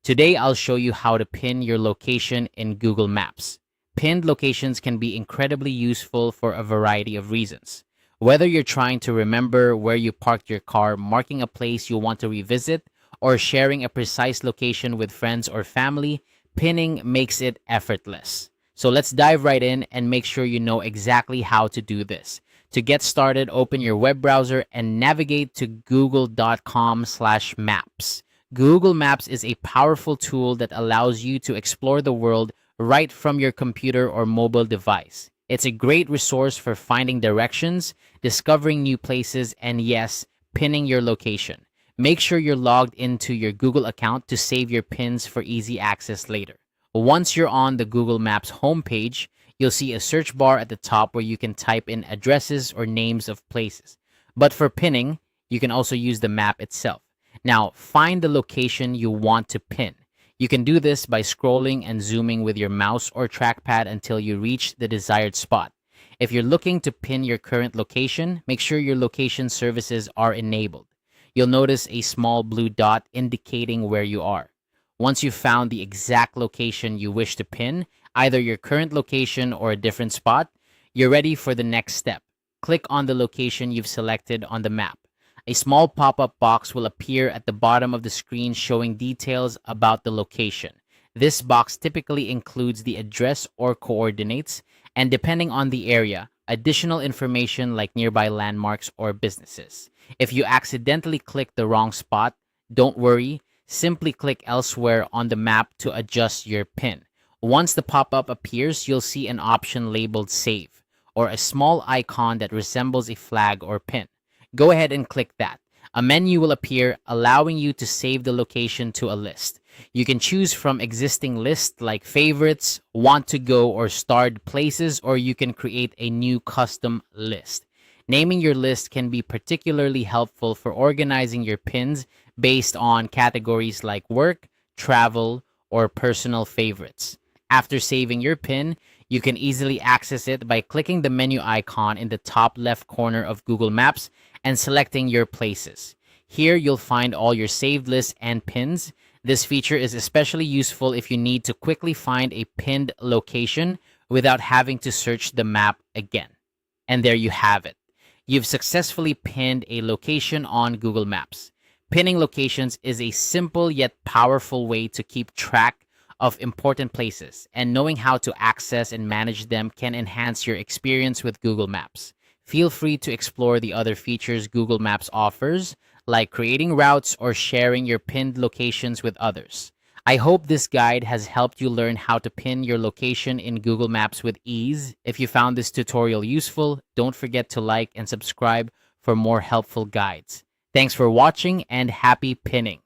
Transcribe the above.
Today, I'll show you how to pin your location in Google Maps. Pinned locations can be incredibly useful for a variety of reasons. Whether you're trying to remember where you parked your car, marking a place you want to revisit, or sharing a precise location with friends or family, pinning makes it effortless. So let's dive right in and make sure you know exactly how to do this. To get started, open your web browser and navigate to google.com/maps. Google Maps is a powerful tool that allows you to explore the world right from your computer or mobile device. It's a great resource for finding directions, discovering new places, and yes, pinning your location. Make sure you're logged into your Google account to save your pins for easy access later. Once you're on the Google Maps homepage, you'll see a search bar at the top where you can type in addresses or names of places. But for pinning, you can also use the map itself. Now, find the location you want to pin. You can do this by scrolling and zooming with your mouse or trackpad until you reach the desired spot. If you're looking to pin your current location, make sure your location services are enabled. You'll notice a small blue dot indicating where you are. Once you've found the exact location you wish to pin, either your current location or a different spot, you're ready for the next step. Click on the location you've selected on the map. A small pop-up box will appear at the bottom of the screen showing details about the location. This box typically includes the address or coordinates, and depending on the area, additional information like nearby landmarks or businesses. If you accidentally click the wrong spot, don't worry, simply click elsewhere on the map to adjust your pin. Once the pop-up appears, you'll see an option labeled Save, or a small icon that resembles a flag or pin. Go ahead and click that. A menu will appear allowing you to save the location to a list. You can choose from existing lists like favorites, want to go, or starred places, or you can create a new custom list. Naming your list can be particularly helpful for organizing your pins based on categories like work, travel, or personal favorites. After saving your pin, you can easily access it by clicking the menu icon in the top left corner of Google Maps and selecting your places. Here, you'll find all your saved lists and pins. This feature is especially useful if you need to quickly find a pinned location without having to search the map again. And there you have it. You've successfully pinned a location on Google Maps. Pinning locations is a simple yet powerful way to keep track of important places, and knowing how to access and manage them can enhance your experience with Google Maps. Feel free to explore the other features Google Maps offers, like creating routes or sharing your pinned locations with others. I hope this guide has helped you learn how to pin your location in Google Maps with ease. If you found this tutorial useful, don't forget to like and subscribe for more helpful guides. Thanks for watching and happy pinning!